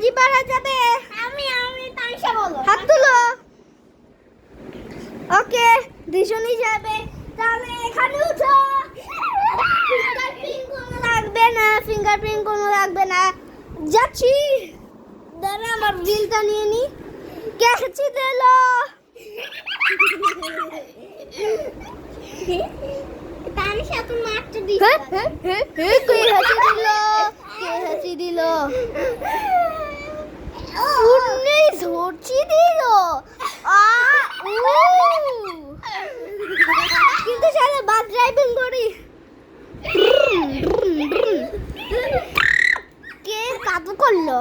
কি পারা যাবে? আমি তানিশা বলো। হাত তুলো। ওকে, দুজনই যাবে। তাহলে এখানে উঠো। ফিঙ্গারপ্রিন্ট কোনো লাগবে না, ফিঙ্গারপ্রিন্ট কোনো লাগবে না। যাচ্ছি। দাঁড়া, আমার বিলটা নিয়ে নি। ক্যাচি দিল। তানিশা তুমি মারতে দিছ। কে হাঁচি দিল? উনি ঝরছি দিল। কিন্তু চলে বাস ড্রাইভিং করি। কে কাবু করলো?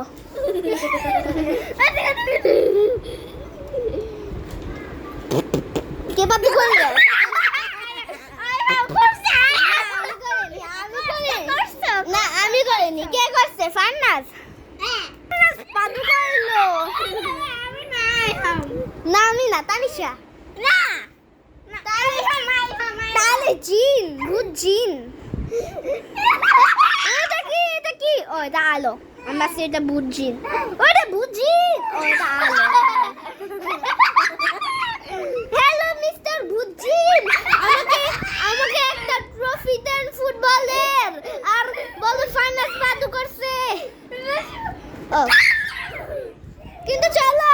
কে বাবু করলো? না, আমি করিনি। কে করছে? ফান্নাস। বাবু করলো। না, আমি না, তানিশা। না তাহলে জিন, ভূত জিন। এটা কি? ও, এটা আলো। আমরা সেটা ভূত জিন। ওটা ভূত জিন। ও, এটা আলো। হ্যালো মিস্টার ভূত জিন, আমাকে একটা ট্রফি দেন ফুটবলের। আর বলো ফাইনাল জাদু করছে। ও, কিন্তু চলো।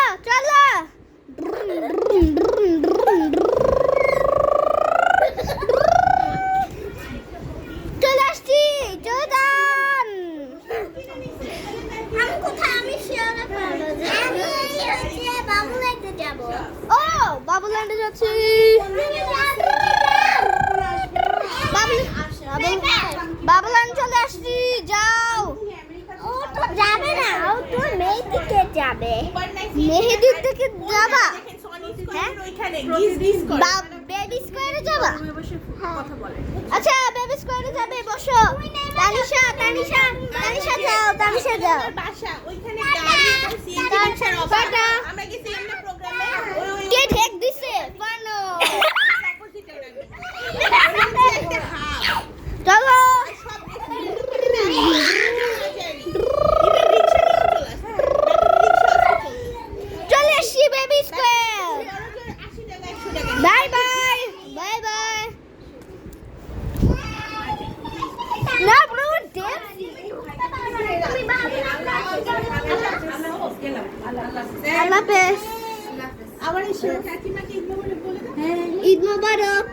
চলে আসছি। জোদান। আমি কোথায়? আমি শিওরে পারবো। আমি হচ্ছে বাবুলাইতে যাব। ও, বাবুল্যান্ডে যাচ্ছি। বাবুল্যান্ড চলে আসছি। যাও। ও তো যাবে না, ও তো মেহেদিকে যাবে। মেহেদির থেকে যাবা? হ্যাঁ বেবি স্কোয়ারে যাবা? আচ্ছা, বেবি স্কোয়ারে যাবে। বসো। তানিশা যাও। বাসা ওইখানে গাড়ি করছি রিকশার অভাব টাটা। আমরা গেছিলাম না প্রোগ্রামে কে ঠেক দিছে? পানো। চলো। চলে আসছি বেবি স্কোয়ার। Bye bye. না ব্রো, আল্লাহ হাফেজ। আবার এসো কাকিমাকে ইগনো বলে বলে দাও ঈদ মোবারক।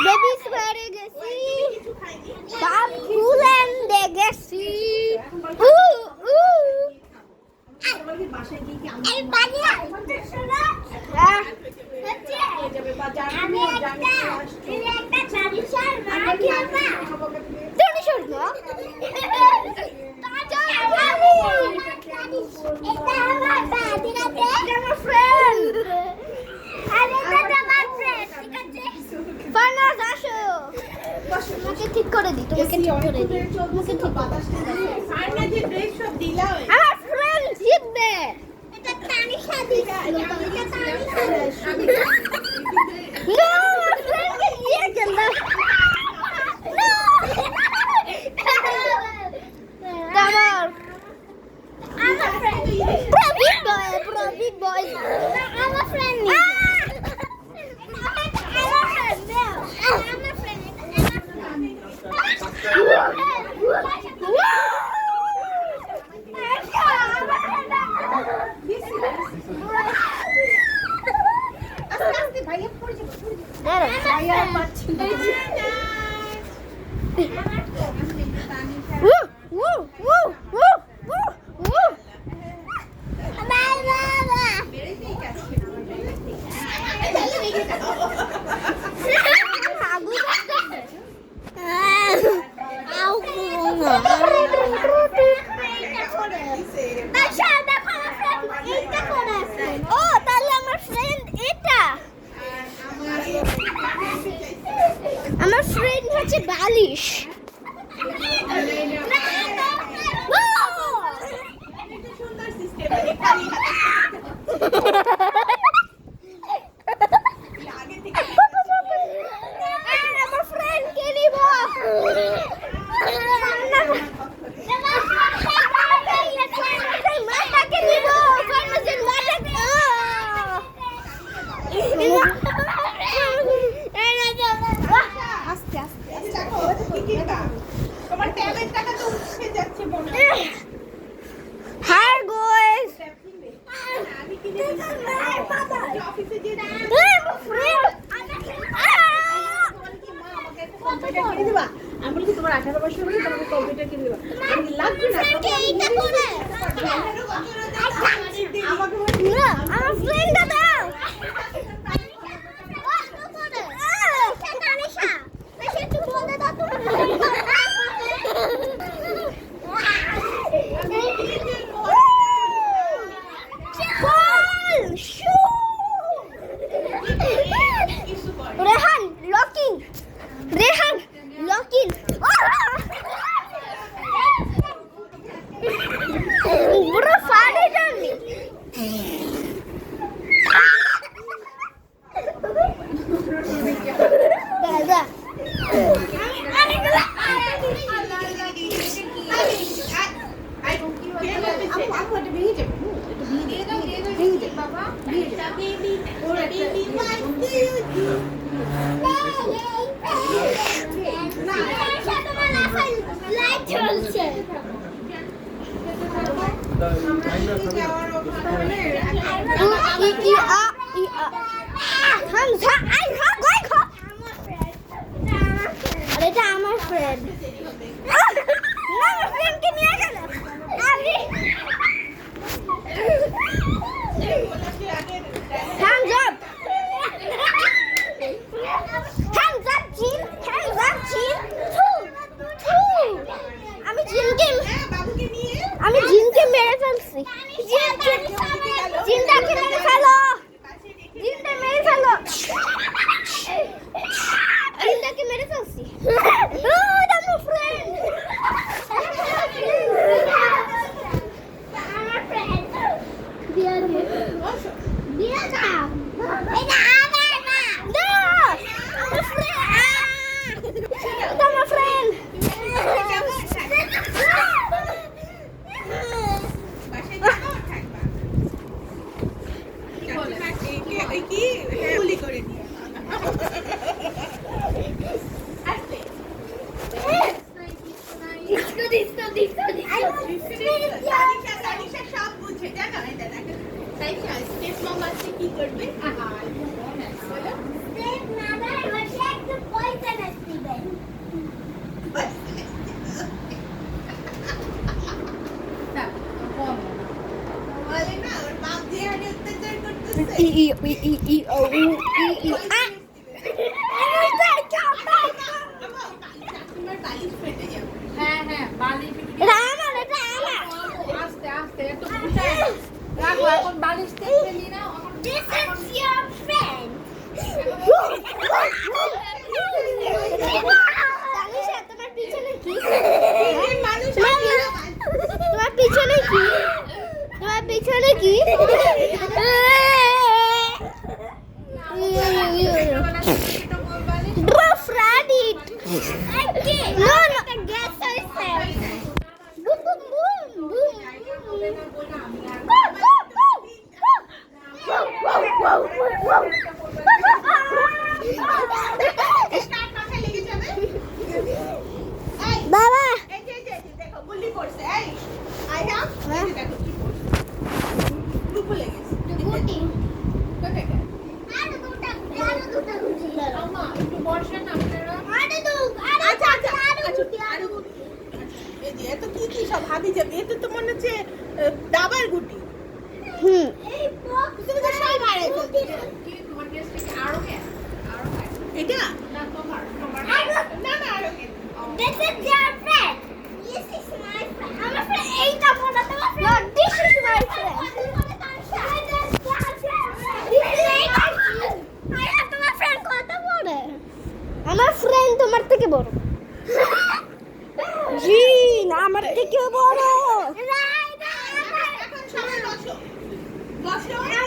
বেবি স্কোয়ারে গেছি। বাবুল্যান্ডে গেছি। এই বানিয়া আমি একটা তানিশার মা খেলবা। তানিশার মা? এটা আমার দাদি কাছে। আমার ফ্রেন্ড। আরে এটা আমার ফ্রেন্ড, ঠিক আছে? ফানাস, আসো। তোমাকে ঠিক করে দিই। ফার্নাজে ড্রেস সব দিলা ওই আমার ফ্রেন্ড জিতবে। এটা তানিশা দিছিল। এটা তানিশা No, আমার ফ্রেন্ডকে নিয়ে গেল। আমার ফ্রেন্ড। Big boy. আমার ফ্রেন্ড নি। আমার ফ্রেন্ড দাও। আমার ফ্রেন্ড। ভাইয়া পড়ে যাবে। ভাইয়া পাচ্ছি না। ও, তাহলে আমার ফ্রেন্ড এটা। আমার ফ্রেন্ড হচ্ছে বালিশ। সুন্দর সিস্টেম এখানে আগে থেকে আমার ফ্রেন্ড কে নিব। কম্পিউটার কিনে দিবা আমি বলি কি তোমার 18 বছর হলে তোমাকে কম্পিউটার কিনে দিবা আমি বলি, লাগবে না ফ্রেন্ডকে এইটা করে আমাকে না আমার ফ্রেন্ডটা দাও রেহান লকিং রেহান লকিং পুরো ফাড়ে জানি দাদা লাইট জ্বলছে এটা আমার ফ্রেন্ড আমার ফ্রেন্ডকে নিয়ে গেল Hands up! Hands up, Jin! Hands up, Jin! আমি জিনকে মেরে ফেলছি জিনটাকে মেরে ফেলো জিনটা মেরে ফেলো জিনটাকে মেরে ফেলছি আমার ফ্রেন্ড আমার ফ্রেন্ড কি করবে বলে না ওর বাপ দিয়ে হাঁটে অত্যাচার করতেছে তোমার বালিশ ফেটে যাবে হ্যাঁ হ্যাঁ বালিশ এটা আমার এটা আমার আস্তে আস্তে এত বুঝাই রাখো এখন বালিশ থেকে নি না This is your friend. Tanisha তোমার পিছনে কি এই মানুষ তোমার পিছনে কি তোমার পিছনে কি Rough Reddit. No, no. Guess yourself. Boom, boom, boom, boom. কার মাথায় লেগে যাবে বাবা এই যে দেখো গুলি করছে এই আইহা এই যে দেখো কি করছে গ্রুপে লেগেছে Guti. কোথায় আরো দুটা গুটি। আম্মা একটু বসেন আপনারা আচ্ছা আচ্ছা আরো এই যে এত কি কি সব হাবি যাবে এত তো মনে হচ্ছে দাবার গুটি